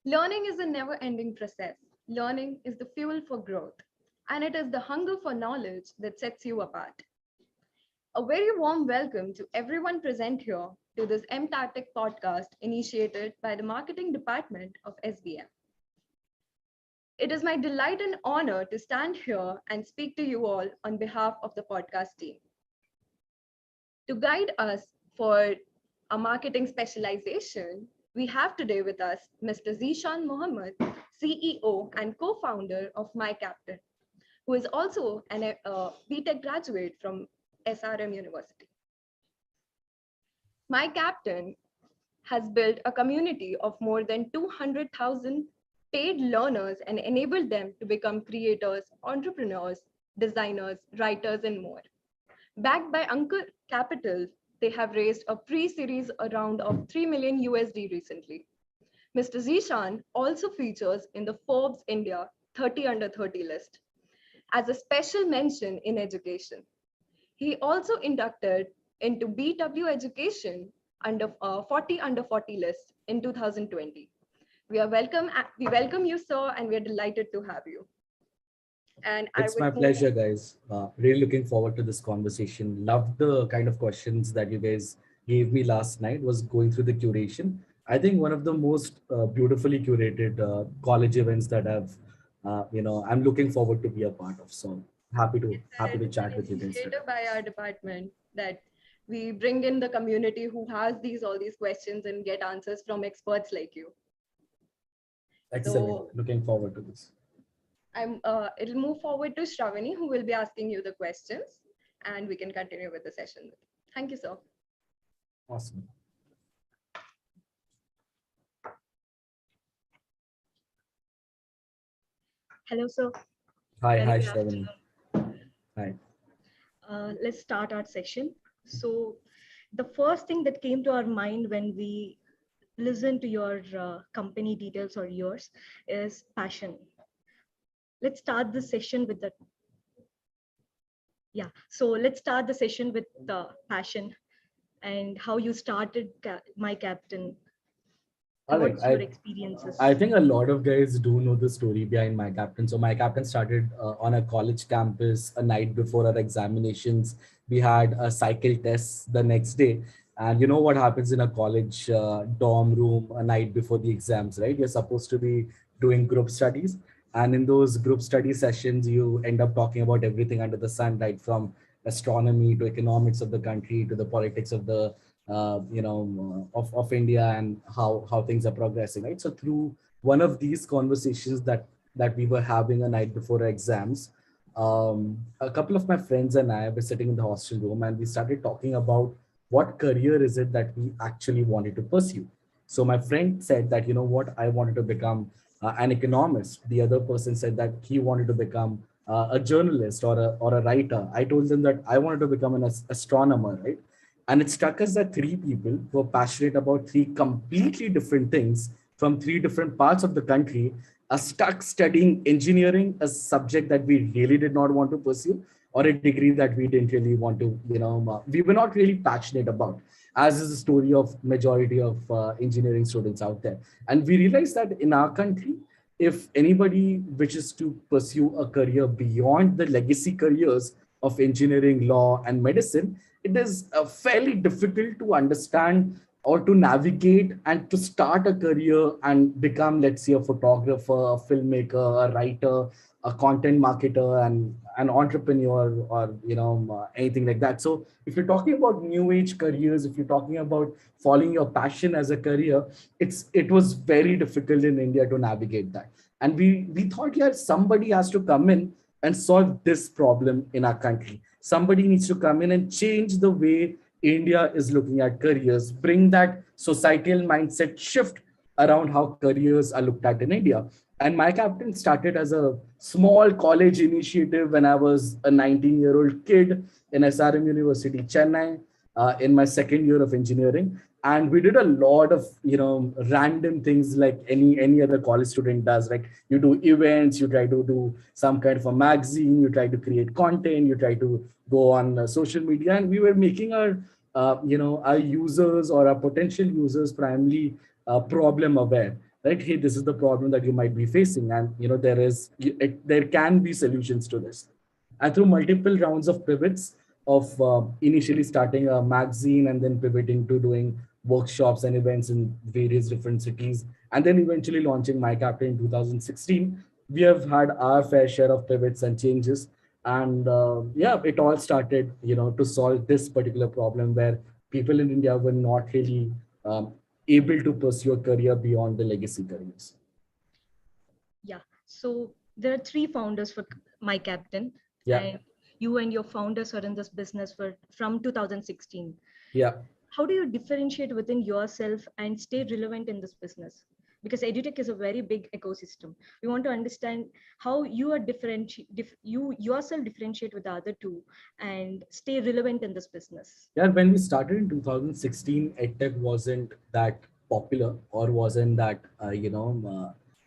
Learning is a never-ending process. Learning is the fuel for growth, and it is the hunger for knowledge that sets you apart. A very warm welcome to everyone present here to this Mtactiq podcast initiated by the marketing department of SBM. It is my delight and honor to stand here and speak to you all on behalf of the podcast team. To guide us for a marketing specialization, we have today with us Mr. Zishan Mohammed, CEO and co-founder of Mtactiq, who is also an BTech graduate from SRM University. Mtactiq has built a community of more than 200,000 paid learners and enabled them to become creators, entrepreneurs, designers, writers, and more. Backed by Anchor Capital, they have raised a pre-series round of 3 million USD recently. Mr. Zishan also features in the Forbes India 30 under 30 list as a special mention in education. He also inducted into BW Education under 40 under 40 list in 2020. We welcome you, sir, and we are delighted to have you. And it's my pleasure, guys. Really looking forward to this conversation. Love the kind of questions that you guys gave me last night. Was going through the curation. I think one of the most beautifully curated college events that I'm looking forward to be a part of. So happy to chat with you guys. It's by our department that we bring in the community who has all these questions and get answers from experts like you. Excellent. So, looking forward to this. It'll move forward to Shravani, who will be asking you the questions, and we can continue with the session. Thank you, sir. Awesome. Hello, sir. Hi, Shravani. Hi. Let's start our session. So the first thing that came to our mind when we listen to your company details or yours is passion. Let's start the session with that. Yeah, so let's start the session with the passion and how you started Mtactiq. What's your experiences? I think a lot of guys do know the story behind Mtactiq. So Mtactiq started on a college campus a night before our examinations. We had a cycle test the next day. And you know what happens in a college dorm room a night before the exams, right? You're supposed to be doing group studies. And in those group study sessions, you end up talking about everything under the sun, right? From astronomy to economics of the country to the politics of the, of India and how things are progressing, right? So through one of these conversations that we were having a night before our exams, a couple of my friends and I were sitting in the hostel room and we started talking about what career is it that we actually wanted to pursue. So my friend said that, you know what, I wanted to become an economist. The other person said that he wanted to become a journalist or a writer. I told them that I wanted to become an astronomer, right? And it struck us that three people were passionate about three completely different things from three different parts of the country are stuck studying engineering, a subject that we really did not want to pursue, or a degree that we didn't really want to, we were not really passionate about, as is the story of majority of engineering students out there. And we realized that in our country, if anybody wishes to pursue a career beyond the legacy careers of engineering, law, and medicine, it is fairly difficult to understand or to navigate and to start a career and become, let's say, a photographer, a filmmaker, a writer, a content marketer, and an entrepreneur, or anything like that. So if you're talking about new age careers, if you're talking about following your passion as a career, it was very difficult in India to navigate that. And we thought, yeah, somebody has to come in and solve this problem in our country. Somebody needs to come in and change the way India is looking at careers, bring that societal mindset shift around how careers are looked at in India. And Mtactiq started as a small college initiative when I was a 19-year-old kid in SRM University, Chennai, in my second year of engineering. And we did a lot of, random things like any other college student does. Like you do events, you try to do some kind of a magazine, you try to create content, you try to go on social media. And we were making our our users or our potential users primarily problem aware, right? Hey, this is the problem that you might be facing, and there can be solutions to this. And through multiple rounds of pivots of initially starting a magazine and then pivoting to doing workshops and events in various different cities, and then eventually launching My Captain in 2016, we have had our fair share of pivots and changes. And yeah, it all started, to solve this particular problem where people in India were not really able to pursue a career beyond the legacy careers. Yeah. So there are three founders for My Captain, Yeah, and you and your founders are in this business from 2016. yeah. How do you differentiate within yourself and stay relevant in this business? Because edutech is a very big ecosystem. We want to understand how you are you yourself differentiate with the other two and stay relevant in this business. Yeah, when we started in 2016, EdTech wasn't that popular or wasn't that,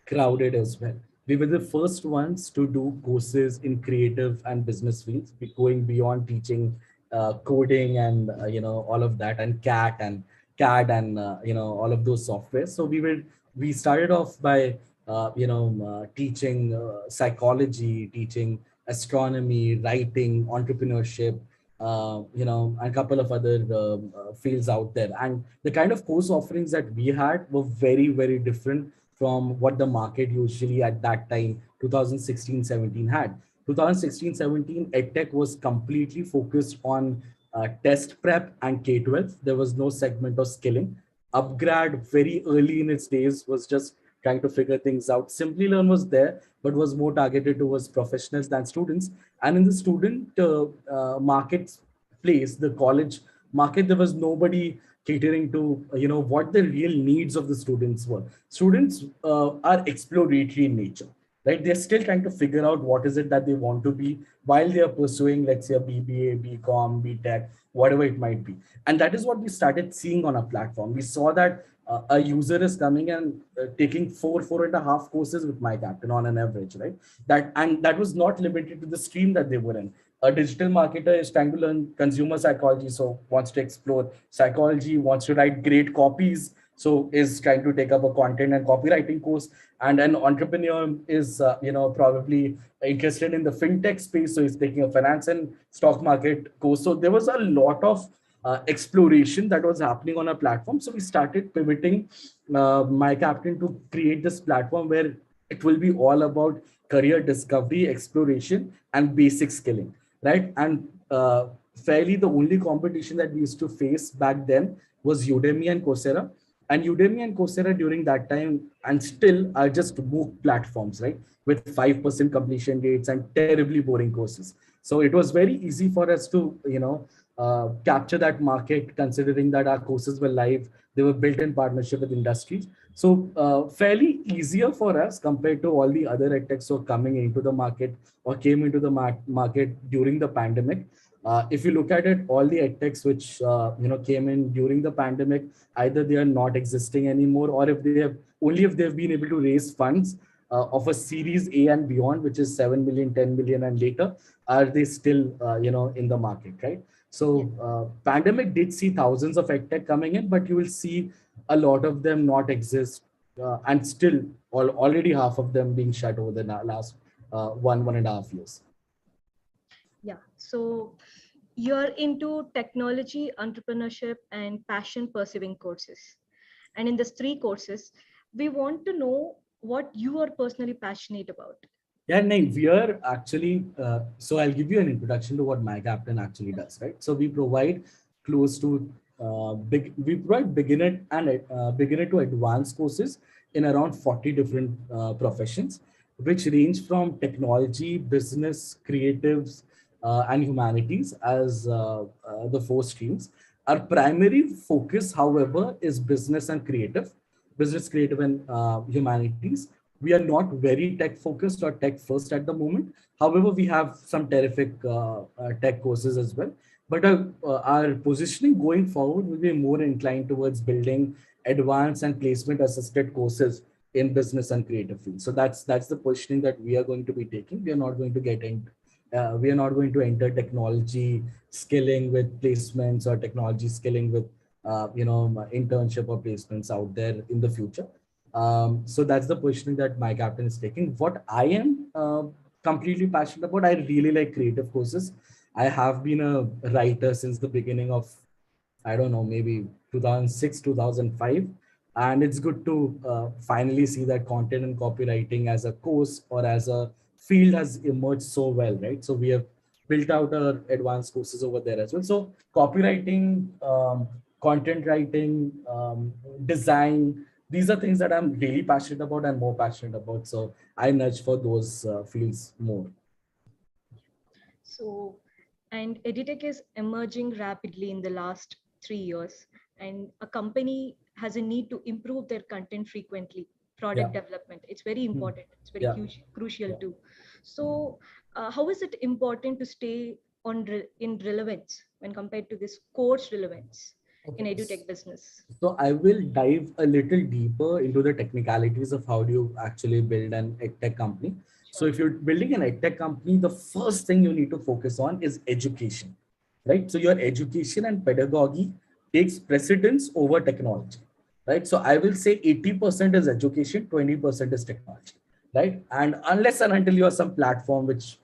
crowded as well. We were the first ones to do courses in creative and business fields, going beyond teaching coding and, all of that, and CAD and, all of those softwares. So we started off by, teaching psychology, teaching astronomy, writing, entrepreneurship, and a couple of other fields out there. And the kind of course offerings that we had were very, very different from what the market usually at that time, 2016-17 had. 2016-17, EdTech was completely focused on test prep and K-12. There was no segment of skilling. Upgrad very early in its days was just trying to figure things out. Simply Learn was there, but was more targeted towards professionals than students. And in the student marketplace, the college market, there was nobody catering to what the real needs of the students were. Students are exploratory in nature, right? They're still trying to figure out what is it that they want to be while they are pursuing, let's say, a BBA, BCom, BTech, whatever it might be. And that is what we started seeing on our platform. We saw that a user is coming and taking 4.5 courses with My Captain on an average, right? That was not limited to the stream that they were in. A digital marketer is trying to learn consumer psychology, so wants to explore psychology, wants to write great copies, so is trying to take up a content and copywriting course. And an entrepreneur is probably interested in the fintech space, so he's taking a finance and stock market course. So there was a lot of exploration that was happening on our platform. So we started pivoting My Captain to create this platform where it will be all about career discovery, exploration, and basic skilling, right? And fairly the only competition that we used to face back then was Udemy and Coursera. And Udemy and Coursera during that time and still are just MOOC platforms, right? With 5% completion rates and terribly boring courses. So it was very easy for us to, capture that market, considering that our courses were live. They were built in partnership with industries. So fairly easier for us compared to all the other edtechs who are coming into the market or came into the market during the pandemic. If you look at it, all the edtechs which came in during the pandemic, either they are not existing anymore, or if they have only if they've been able to raise funds of a Series A and beyond, which is 7 million, 10 million, and later, are they still in the market, right? Yeah. So pandemic did see thousands of edtech coming in, but you will see a lot of them not exist, and still already half of them being shut over the last 1.5 years. Yeah. So you're into technology, entrepreneurship, and passion pursuing courses. And in these three courses, we want to know what you are personally passionate about. Yeah, no, we are actually, so I'll give you an introduction to what My Captain actually does, right? So we provide close to we provide beginner to advanced courses in around 40 different professions, which range from technology, business, creatives, and humanities as the four streams. Our primary focus, however, is business, creative, and humanities. We are not very tech focused or tech first at the moment. However, we have some terrific tech courses as well. But our positioning going forward will be more inclined towards building advanced and placement assisted courses in business and creative fields. So that's the positioning that we are going to be taking. We are not going to get We are not going to enter technology skilling with placements or technology skilling with internship or placements out there in the future. So that's the positioning that my captain is taking. What I am completely passionate about, I really like creative courses. I have been a writer since the beginning of, I don't know, maybe 2006, 2005. And it's good to finally see that content and copywriting as a course or as a field has emerged so well, right? So we have built out our advanced courses over there as well. So copywriting, content writing, design, these are things that I'm really passionate about and more passionate about. So I nudge for those fields more. So, and edutech is emerging rapidly in the last 3 years, and a company has a need to improve their content frequently. Yeah. Product development, it's very Hmm. important. It's very Yeah. huge, crucial Yeah. too. So, how is it important to stay in relevance when compared to this course relevance in Okay. edutech business? So I will dive a little deeper into the technicalities of how do you actually build an edtech company. So Sure. if you're building an edtech company, the first thing you need to focus on is education, right? So your education and pedagogy takes precedence over technology, right? So I will say 80% is education, 20% is technology, right? And unless and until you have some platform which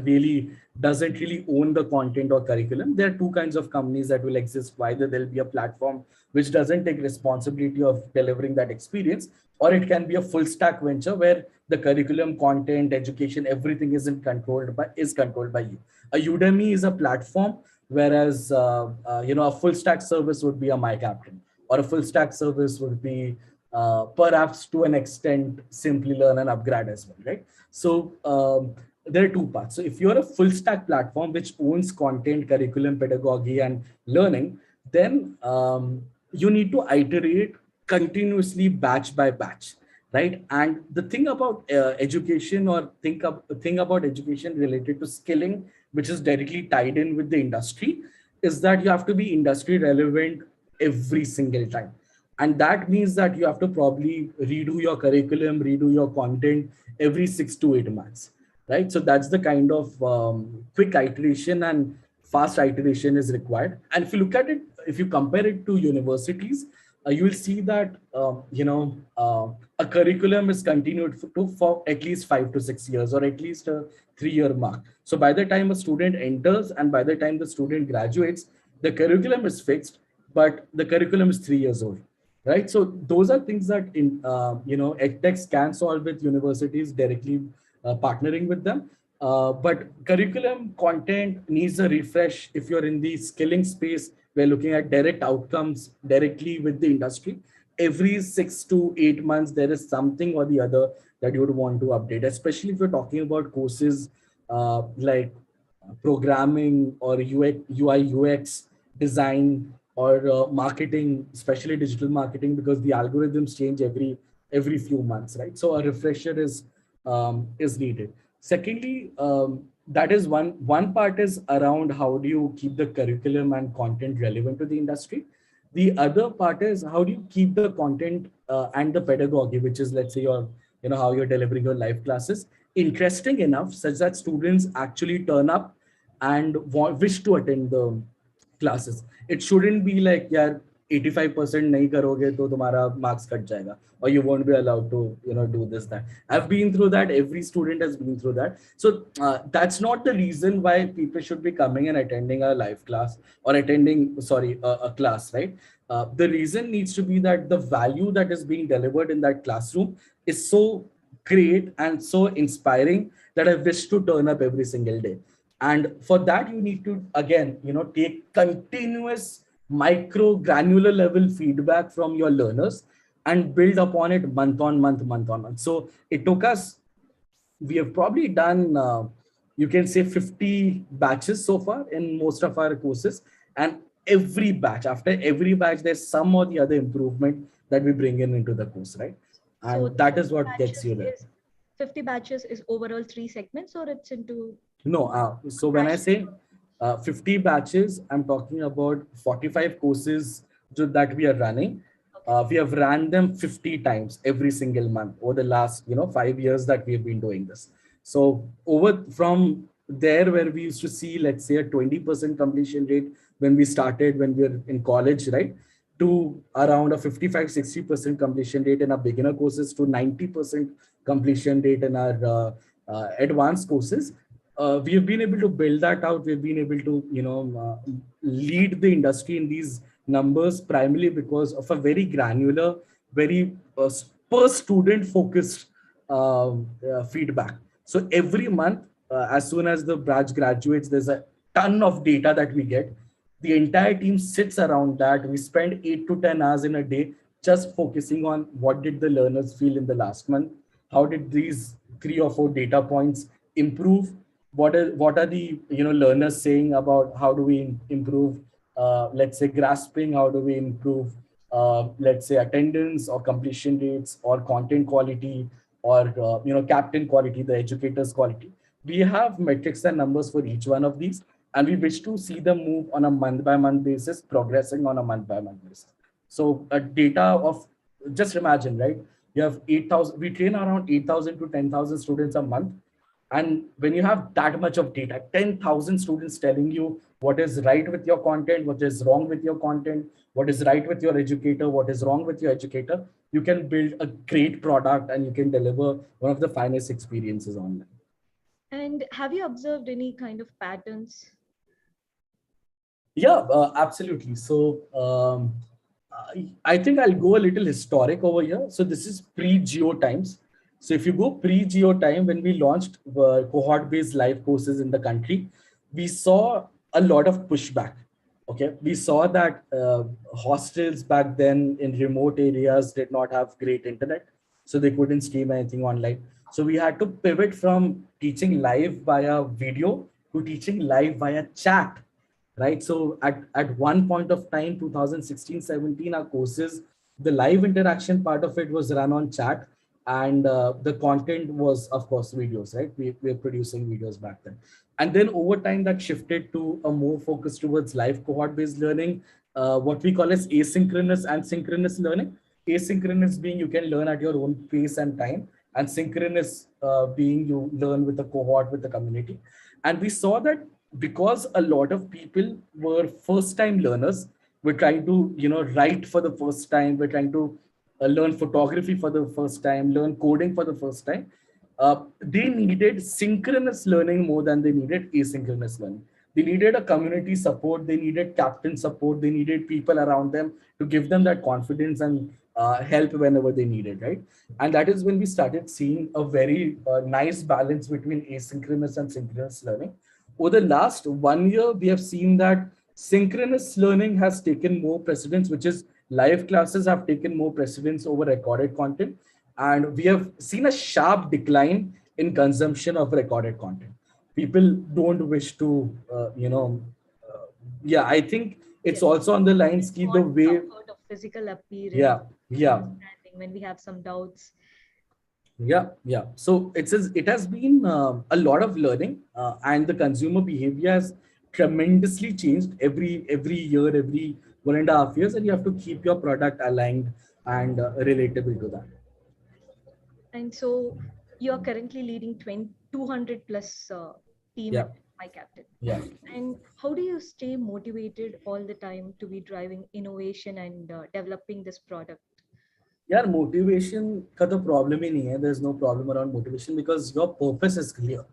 really doesn't really own the content or curriculum, there are two kinds of companies that will exist. Either there'll be a platform which doesn't take responsibility of delivering that experience, or it can be a full stack venture where the curriculum, content, education, everything is controlled by you. A Udemy is a platform, whereas a full stack service would be a My Captain, or a full stack service would be perhaps to an extent simply learn and upgrade as well, right? So there are two parts. So if you're a full stack platform which owns content, curriculum, pedagogy, and learning, then you need to iterate continuously, batch by batch, right? And the thing about education, or thing about education related to skilling, which is directly tied in with the industry, is that you have to be industry relevant every single time. And that means that you have to probably redo your curriculum, redo your content every 6 to 8 months, right? So that's the kind of quick iteration and fast iteration is required. And if you look at it, if you compare it to universities, you will see that a curriculum is continued for at least 5 to 6 years, or at least a 3 year mark. So by the time a student enters and by the time the student graduates, the curriculum is fixed, but the curriculum is 3 years old, right? So those are things that edtechs can solve with universities directly, partnering with them. But curriculum content needs a refresh. If you're in the skilling space, we're looking at direct outcomes directly with the industry. Every 6 to 8 months, there is something or the other that you would want to update, especially if you're talking about courses like programming or UI, UX design, or marketing, especially digital marketing, because the algorithms change every few months, right? So a refresher is needed. Secondly, that is one part is around how do you keep the curriculum and content relevant to the industry. The other part is how do you keep the content and the pedagogy, which is, let's say, how you're delivering your live classes, interesting enough such that students actually turn up and wish to attend the classes. It shouldn't be like, yeah, 85% नहीं करोगे तो तुम्हारा marks cut जाएगा, or you won't be allowed to do this, that. I've been through that. Every student has been through that. So that's not the reason why people should be coming and attending a live class or attending, sorry, a class, right? The reason needs to be that the value that is being delivered in that classroom is so great and so inspiring that I wish to turn up every single day. And for that, you need to, again, take continuous micro granular level feedback from your learners and build upon it month on month, month on month. So it took us, we have probably done, you can say 50 batches so far in most of our courses. And every batch, after every batch, there's some or the other improvement that we bring into the course, right? So And that is what gets you there. 50 batches is overall 3 segments, or it's into No, so when I crash? say 50 batches, I'm talking about 45 courses that we are running. Okay. We have ran them 50 times every single month over the last 5 years that we've been doing this. So over from there where we used to see, let's say, a 20% completion rate when we started, when we were in college, right? To around a 55-60% completion rate in our beginner courses, to 90% completion rate in our advanced courses. We've been able to build that out. We've been able to, lead the industry in these numbers primarily because of a very granular, very per student focused feedback. So every month, as soon as the batch graduates, there's a ton of data that we get. The entire team sits around that. We spend 8 to 10 hours in a day just focusing on what did the learners feel in the last month, how did these 3 or 4 data points improve, what are the learners saying about how do we improve, let's say, grasping, how do we improve, let's say, attendance or completion rates or content quality, or captain quality, the educators quality. We have metrics and numbers for each one of these, and we wish to see them move on a month by month basis, progressing on a month by month basis. So a data of, just imagine, right? You have 8,000, we train around 8,000 to 10,000 students a month. And when you have that much of data, 10,000 students telling you what is right with your content, what is wrong with your content, what is right with your educator, what is wrong with your educator, you can build a great product and you can deliver one of the finest experiences online. And have you observed any kind of patterns? Yeah, absolutely. So I think I'll go a little historic over here. So this is pre-Geo times. So if you go pre-Geo time, when we launched cohort-based live courses in the country, we saw a lot of pushback. Okay, we saw that hostels back then in remote areas did not have great internet, so they couldn't stream anything online. So we had to pivot from teaching live via video to teaching live via chat, right? So at one point of time, 2016-17, our courses, the live interaction part of it was run on chat, and the content was, of course, videos, right? We were producing videos back then. And then over time, that shifted to a more focus towards live cohort-based learning, what we call as asynchronous and synchronous learning. Asynchronous being you can learn at your own pace and time, and synchronous being you learn with a cohort, with the community. And we saw that because a lot of people were first time learners, we're trying to write for the first time, we're trying to learn photography for the first time, learn coding for the first time. They needed synchronous learning more than they needed asynchronous learning. They needed a community support, they needed captain support, they needed people around them to give them that confidence and help whenever they needed, right? And that is when we started seeing a very nice balance between asynchronous and synchronous learning. Over the last 1 year, we have seen that synchronous learning has taken more precedence, which is live classes have taken more precedence over recorded content. And we have seen a sharp decline in consumption of recorded content. People don't wish to, yeah, I think it's Yes. also on the lines, keep the Want way, comfort of physical appearance, yeah. understanding when we have some doubts. Yeah. So it has been a lot of learning, and the consumer behavior has tremendously changed every year, every 1.5 years, and you have to keep your product aligned and relatable to that. And so you are currently leading 200 plus team Yeah, at My Captain. yeah. And how do you stay motivated all the time to be driving innovation and developing this product? यार motivation का तो problem ही नहीं है. There's no problem around motivation because your purpose is clear,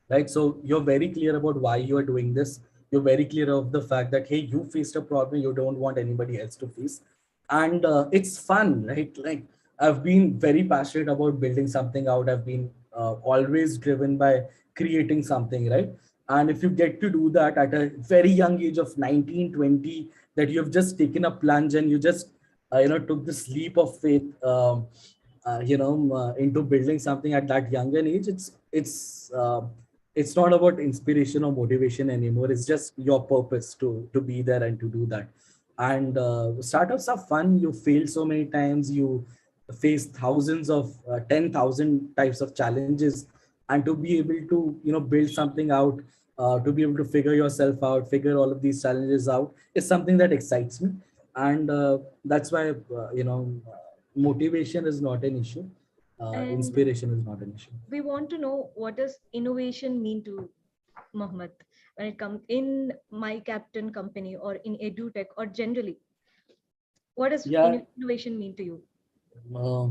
right? So you're very clear about why you are doing this. You're very clear of the fact that hey, you faced a problem you don't want anybody else to face, and it's fun, right? Like I've been very passionate about building something out. I've been always driven by creating something, right? And if you get to do that at a very young age of 19, 20, that you've just taken a plunge and you just took this leap of faith, into building something at that younger age. It's not about inspiration or motivation anymore. It's just your purpose to be there and to do that. And startups are fun. You fail so many times. You face thousands of 10,000 types of challenges, and to be able to build something out, to be able to figure yourself out, figure all of these challenges out, is something that excites me. And that's why motivation is not an issue, And inspiration is not an issue. we want to know, what does innovation mean to Mohammed, when it comes in my captain company or in edutech or generally, what does Yeah. innovation mean to you? Uh,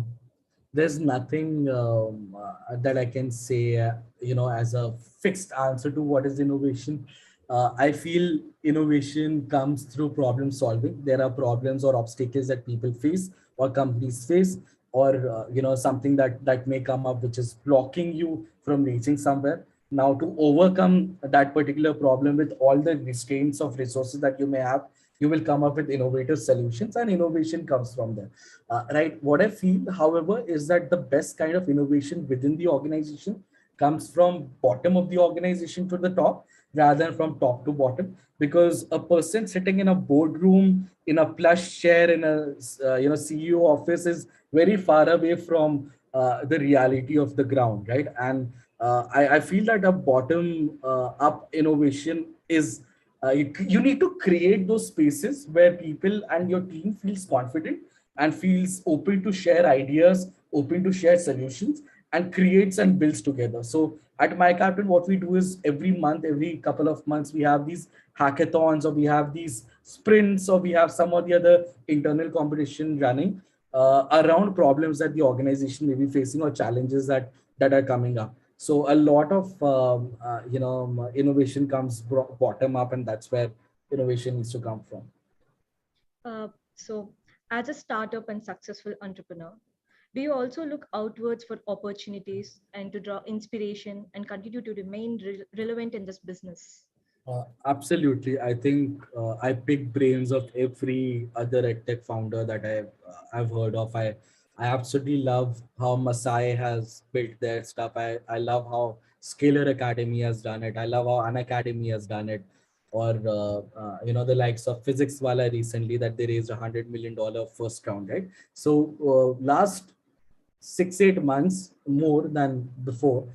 there's nothing that I can say, as a fixed answer to what is innovation. I feel innovation comes through problem solving. There are problems or obstacles that people face or companies face, or something that may come up which is blocking you from reaching somewhere. Now, to overcome that particular problem with all the restraints of resources that you may have, you will come up with innovative solutions, and innovation comes from there. Right. What I feel, however, is that the best kind of innovation within the organization comes from bottom of the organization to the top rather than from top to bottom, because a person sitting in a boardroom in a plush chair in a CEO office is very far away from the reality of the ground, right? And I feel that a bottom up innovation is you need to create those spaces where people and your team feels confident and feels open to share ideas, open to share solutions, and creates and builds together. So at My Captain, what we do is every month, every couple of months, we have these hackathons, or we have these sprints, or we have some or the other internal competition running around problems that the organization may be facing, or challenges that are coming up. So a lot of innovation comes bottom up, and that's where innovation needs to come from. So, as a startup and successful entrepreneur, do you also look outwards for opportunities and to draw inspiration and continue to remain relevant in this business? Absolutely. I think I pick brains of every other edtech founder that I've heard of. I absolutely love how Masai has built their stuff. I love how Scalar Academy has done it. I love how An Academy has done it. Or the likes of Physics Wala recently, that they raised $100 million first round, right? So last 6-8 months more than before,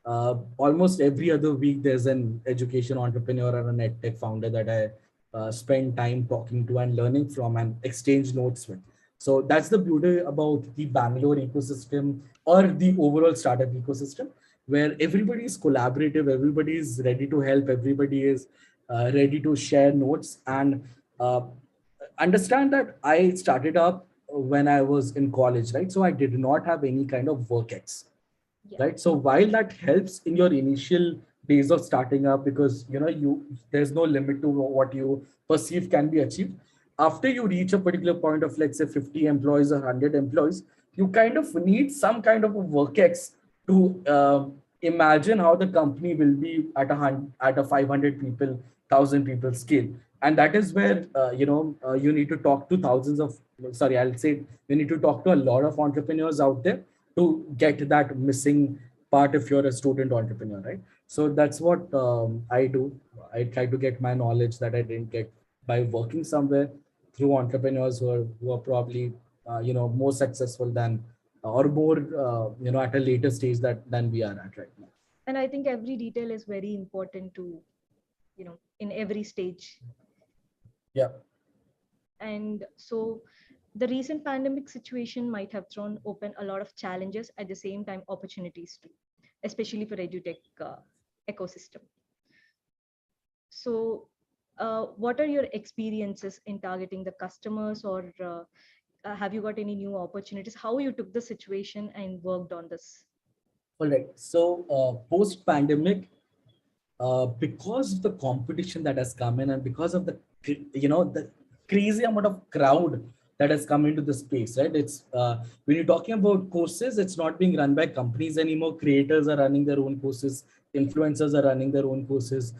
almost every other week there's an education entrepreneur or a net tech founder that I spend time talking to and learning from and exchange notes with. So that's the beauty about the Bangalore ecosystem or the overall startup ecosystem, where everybody is collaborative, everybody is ready to help, everybody is ready to share notes, and uh, understand that I started up when I was in college, right? So I did not have any kind of work ex, Yeah. right? So while that helps in your initial days of starting up, because there's no limit to what you perceive can be achieved. After you reach a particular point of, let's say, 50 employees or 100 employees, you kind of need some kind of a work ex to imagine how the company will be at at a 500 people, 1,000 people scale. And that is where you need to talk to thousands of, sorry, I'll say, you need to talk to a lot of entrepreneurs out there to get that missing part if you're a student entrepreneur, right? So that's what I do. I try to get my knowledge that I didn't get by working somewhere through entrepreneurs who are probably more successful than, or more at a later stage than we are at right now. And I think every detail is very important to, in every stage. Yeah. And so the recent pandemic situation might have thrown open a lot of challenges, at the same time opportunities too, especially for edutech ecosystem. So what are your experiences in targeting the customers, or have you got any new opportunities? How you took the situation and worked on this? All right. So post pandemic, because of the competition that has come in, and because of the crazy amount of crowd that has come into the space, right? It's when you're talking about courses, it's not being run by companies anymore. Creators are running their own courses, influencers are running their own courses.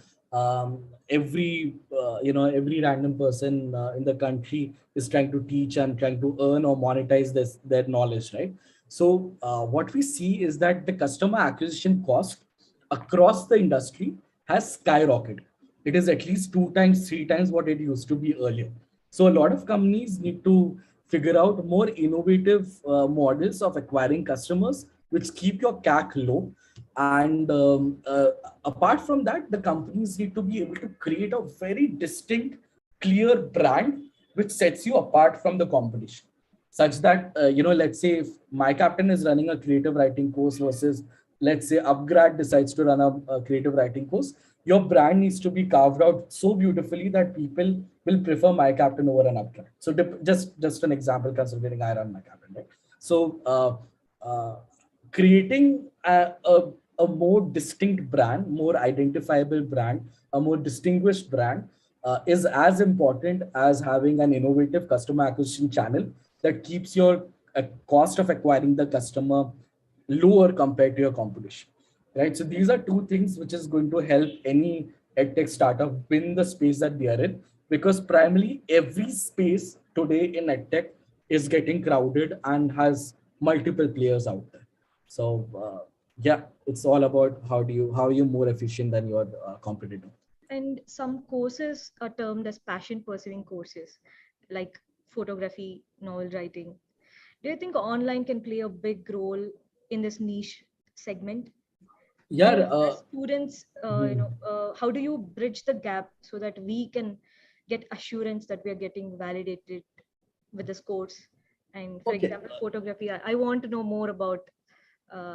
Every random person in the country is trying to teach and trying to earn or monetize their knowledge, right? So what we see is that the customer acquisition cost across the industry has skyrocketed. It is at least 2 times, 3 times what it used to be earlier. So a lot of companies need to figure out more innovative models of acquiring customers, which keep your CAC low. And apart from that, the companies need to be able to create a very distinct, clear brand which sets you apart from the competition, such that let's say if My Captain is running a creative writing course versus, let's say, Upgrad decides to run a creative writing course, your brand needs to be carved out so beautifully that people will prefer my captain over an uptrack. So just an example, considering I run my captain, right? So creating a more distinct brand, more identifiable brand, a more distinguished brand is as important as having an innovative customer acquisition channel that keeps your cost of acquiring the customer lower compared to your competition, right? So these are two things which is going to help any edtech startup win the space that they are in, because primarily every space today in edtech is getting crowded and has multiple players out there. So yeah, it's all about how you're more efficient than your competitor. And some courses are termed as passion pursuing courses, like photography, novel writing. Do you think online can play a big role in this niche segment? Yeah. As students, Mhm. how do you bridge the gap so that we can get assurance that we are getting validated with this course? And for Okay. example, photography, I want to know more about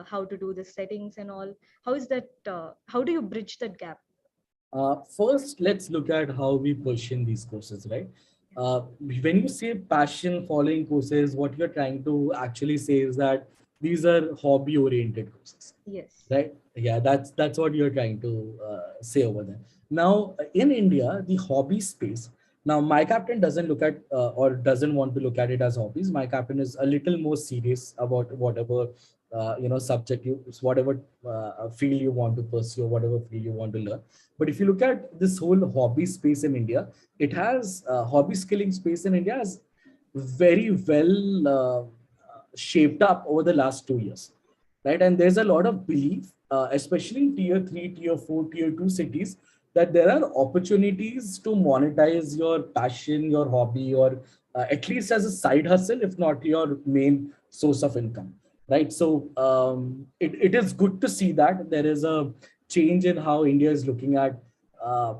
how to do the settings and all. How is that? How do you bridge that gap? First, let's look at how we position these courses, right? When you say passion following courses, what you're trying to actually say is that these are hobby oriented courses, Yes. right? Yeah, that's what you're trying to say over there. Now, in India, the hobby space. Now, my captain doesn't look at or doesn't want to look at it as hobbies. My captain is a little more serious about whatever subject you, whatever field you want to pursue, whatever field you want to learn. But if you look at this whole hobby space in India, it has hobby skilling space in India has very well shaped up over the last 2 years, right? And there's a lot of belief, especially in tier three, tier four, tier two cities, that there are opportunities to monetize your passion, your hobby, or at least as a side hustle, if not your main source of income, right? So it is good to see that there is a change in how India is looking at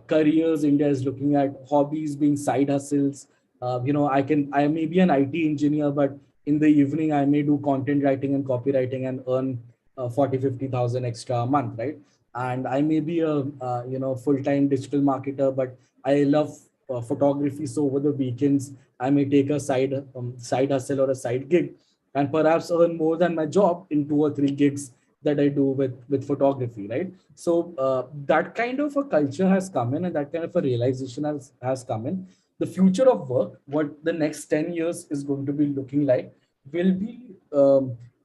careers. India is looking at hobbies being side hustles. I may be an IT engineer, but in the evening I may do content writing and copywriting and earn 40 50,000 extra a month, right? And I may be a full-time digital marketer, but I love photography, so over the weekends I may take a side hustle or a side gig and perhaps earn more than my job in 2 or 3 gigs that I do with photography, right? So that kind of a culture has come in, and that kind of a realization has come in. The future of work, what the next 10 years is going to be looking like, will be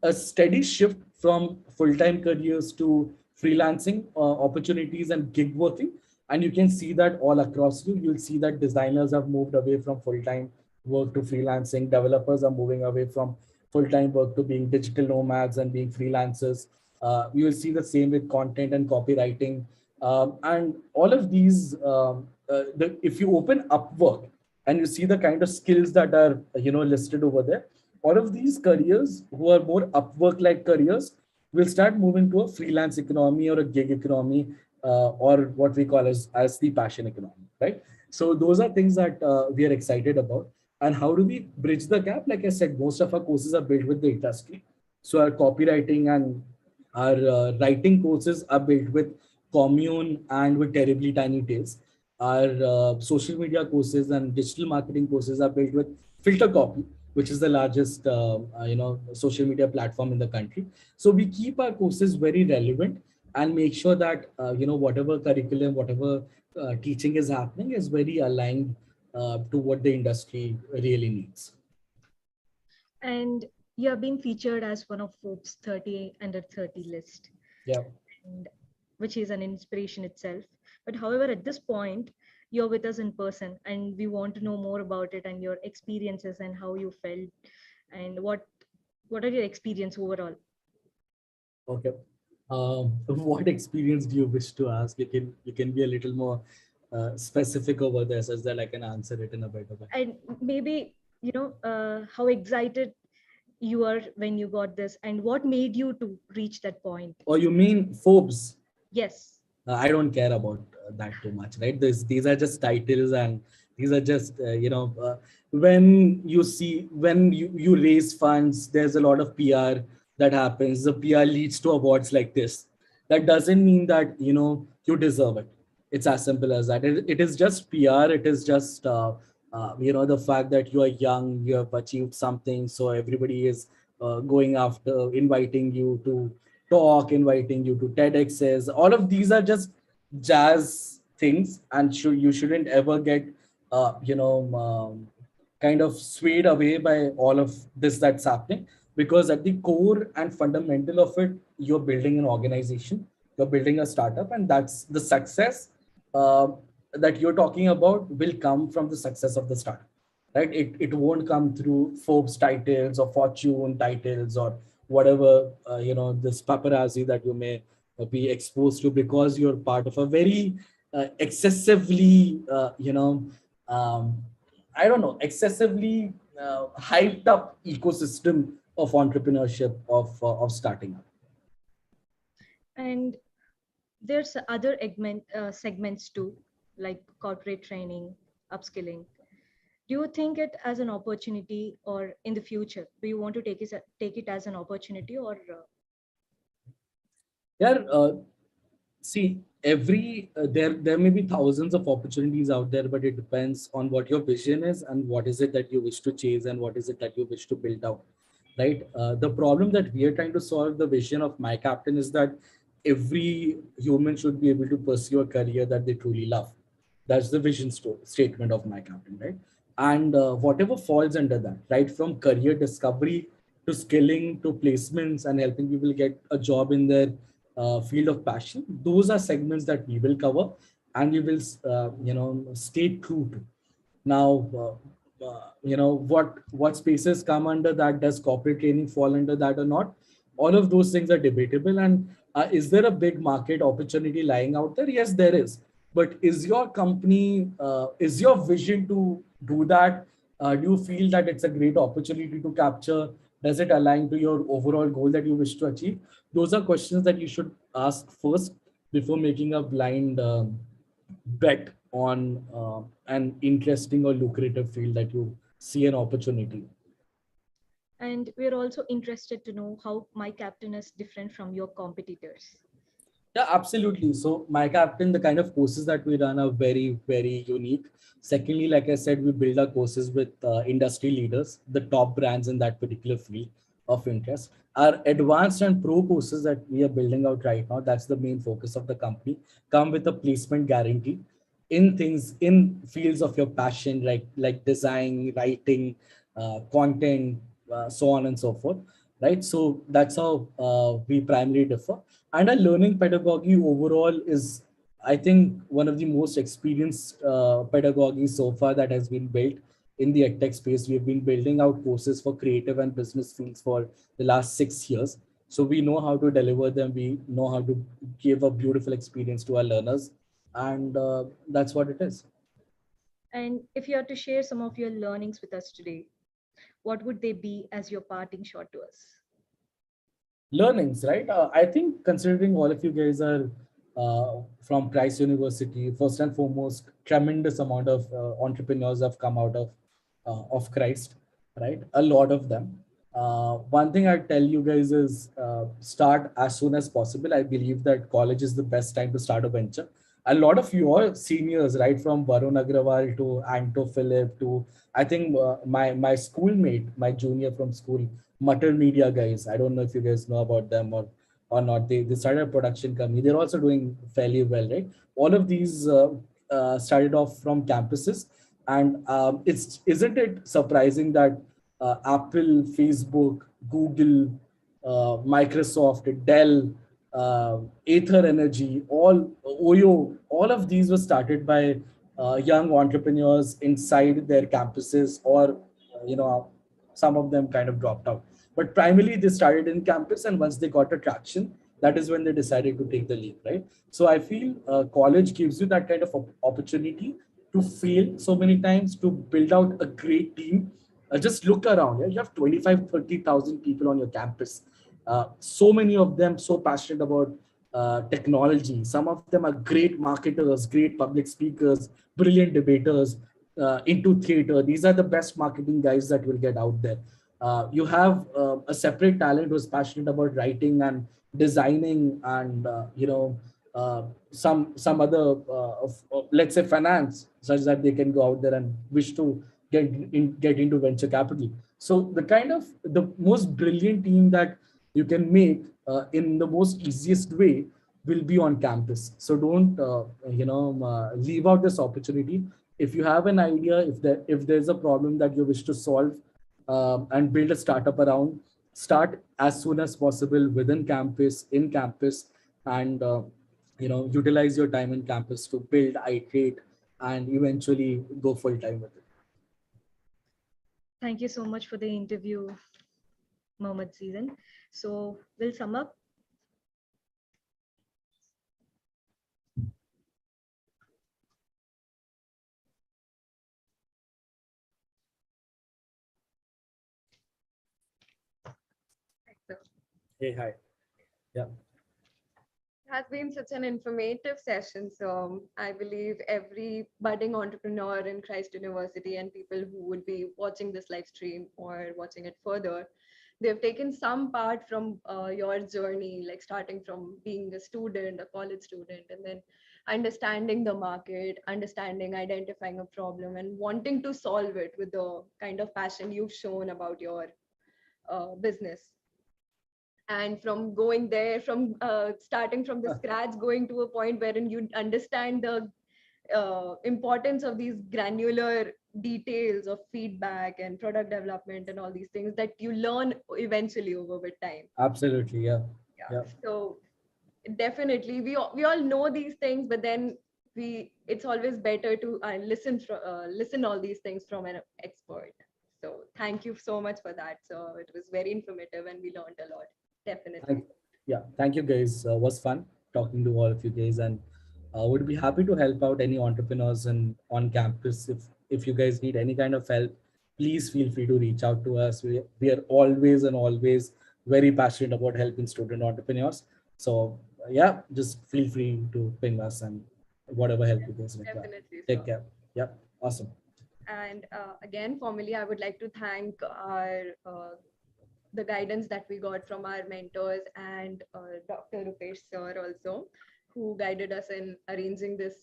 a steady shift from full-time careers to freelancing opportunities and gig working. And you can see that all across you. You'll see that designers have moved away from full-time work to freelancing. Developers are moving away from full-time work to being digital nomads and being freelancers. You will see the same with content and copywriting. And all of these, if you open Upwork and you see the kind of skills that are listed over there, all of these careers who are more Upwork like careers will start moving to a freelance economy or a gig economy, or what we call as the passion economy, right? So those are things that we are excited about. And how do we bridge the gap? Like I said, most of our courses are built with the industry. So our copywriting and our writing courses are built with Commune and with Terribly Tiny Tales. Our social media courses and digital marketing courses are built with Filter Copy, which is the largest social media platform in the country. So we keep our courses very relevant and make sure that whatever curriculum, whatever teaching is happening is very aligned to what the industry really needs. And you have been featured as one of Forbes 30 under 30 list, Yeah. and which is an inspiration itself. But however, at this point, you're with us in person, and we want to know more about it and your experiences and how you felt, and what are your experience overall. Okay. What experience do you wish to ask? You can be a little more specific over there, so that I can answer it in a better way. And maybe how excited you are when you got this, and what made you to reach that point. Or you mean Forbes? Yes. I don't care about that too much, right? These are just titles, and these are just when you see, when you raise funds, there's a lot of PR that happens. The PR leads to awards like this. That doesn't mean that you deserve it. It's as simple as that. It is just PR. It is just the fact that you are young, you have achieved something, so everybody is going after inviting you to talk, inviting you to TEDx's. All of these are just jazz things, and you shouldn't ever get kind of swayed away by all of this that's happening, because at the core and fundamental of it, you're building an organization, you're building a startup, and that's the success uh, that you're talking about will come from the success of the startup, right? It won't come through Forbes titles or Fortune titles or whatever, this paparazzi that you may be exposed to, because you're part of a very excessively, um, I don't know, excessively hyped up ecosystem of entrepreneurship, of starting up. And there's other segments too, like corporate training, upskilling. Do you think it as an opportunity, or in the future, do you want to take it as an opportunity, or Yeah, see, there may be thousands of opportunities out there, but it depends on what your vision is and what is it that you wish to chase and what is it that you wish to build out, right? The problem that we are trying to solve, the vision of My Captain, is that every human should be able to pursue a career that they truly love. That's the statement of My Captain, right? And whatever falls under that, right, from career discovery to skilling to placements and helping people get a job in their field of passion, those are segments that we will cover, and we will stay true to. Now, what spaces come under that? Does corporate training fall under that or not? All of those things are debatable. And is there a big market opportunity lying out there? Yes, there is. But is your company, is your vision to do that? Do you feel that it's a great opportunity to capture? Does it align to your overall goal that you wish to achieve? Those are questions that you should ask first before making a blind bet on an interesting or lucrative field that you see an opportunity. and we're also interested to know how My Captain is different from your competitors. Yeah, absolutely. So, My Captain, the kind of courses that we run are very, very unique. Secondly, like I said, we build our courses with industry leaders, the top brands in that particular field of interest. Our advanced and pro courses that we are building out right now, that's the main focus of the company, come with a placement guarantee in things, in fields of your passion, like design, writing, content, so on and so forth, right? So that's how we primarily differ. And our learning pedagogy overall is, I think, one of the most experienced pedagogy so far that has been built in the edtech space. We've been building out courses for creative and business fields for the last 6 years. So we know how to deliver them. We know how to give a beautiful experience to our learners. And that's what it is. And if you had to share some of your learnings with us today, what would they be as your parting shot to us? Learnings, right? I think considering all of you guys are from Christ University, first and foremost, tremendous amount of entrepreneurs have come out of Christ, right? A lot of them. One thing I tell you guys is start as soon as possible. I believe that college is the best time to start a venture. A lot of your seniors, right, from Varun Agrawal to Anto Philip to, I think, my schoolmate, my junior from school, Mutter Media guys. I don't know if you guys know about them or not. They started a production company. They're also doing fairly well, right? All of these started off from campuses, and it's isn't it surprising that Apple, Facebook, Google, Microsoft, Dell, Aether Energy, all Oyo, all of these were started by young entrepreneurs inside their campuses, or some of them kind of dropped out. But primarily they started in campus, and once they got a traction, that is when they decided to take the leap, right? So I feel college gives you that kind of opportunity to fail so many times, to build out a great team. Just look around. Yeah? You have 25, 30,000 people on your campus. So many of them so passionate about technology. Some of them are great marketers, great public speakers, brilliant debaters, into theater. These are the best marketing guys that will get out there. You have a separate talent who's passionate about writing and designing and some other let's say finance, such that they can go out there and wish to get into venture capital. So the most brilliant team that you can make in the most easiest way will be on campus. So don't leave out this opportunity. If you have an idea, if there's a problem that you wish to solve, and build a startup around, start as soon as possible within campus, in campus, and utilize your time in campus to build, iterate, and eventually go full time with it. Thank you so much for the interview, Mohammed Season. So we'll sum up. So Hey, hi. Yeah, it has been such an informative session. So I believe every budding entrepreneur in Christ University and people who would be watching this live stream or watching it further, they've taken some part from your journey, like starting from being a student, a college student, and then understanding the market, understanding, identifying a problem, and wanting to solve it with the kind of passion you've shown about your business. And from going there, from starting from the scratch, going to a point wherein you understand the importance of these granular details of feedback and product development and all these things that you learn eventually over with time. absolutely. Yeah, Yeah. yeah. So definitely we all know these things, but then it's always better to listen all these things from an expert. So thank you so much for that. So it was very informative and we learned a lot. Definitely. Thank, yeah, thank you guys. Was fun talking to all of you guys, and would be happy to help out any entrepreneurs and on campus. If you guys need any kind of help, please feel free to reach out to us. We are always and always very passionate about helping student entrepreneurs. So yeah, just feel free to ping us and whatever help you guys require. Definitely, Take sir. care. Yeah, awesome. And again, formally, I would like to thank our the guidance that we got from our mentors and Dr. Rupesh sir also, who guided us in arranging this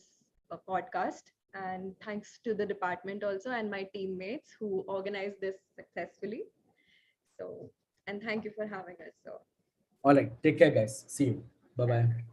podcast. And thanks to the department also and my teammates who organized this successfully. So, and thank you for having us. So, All right, take care, guys. See you. Bye yeah. bye.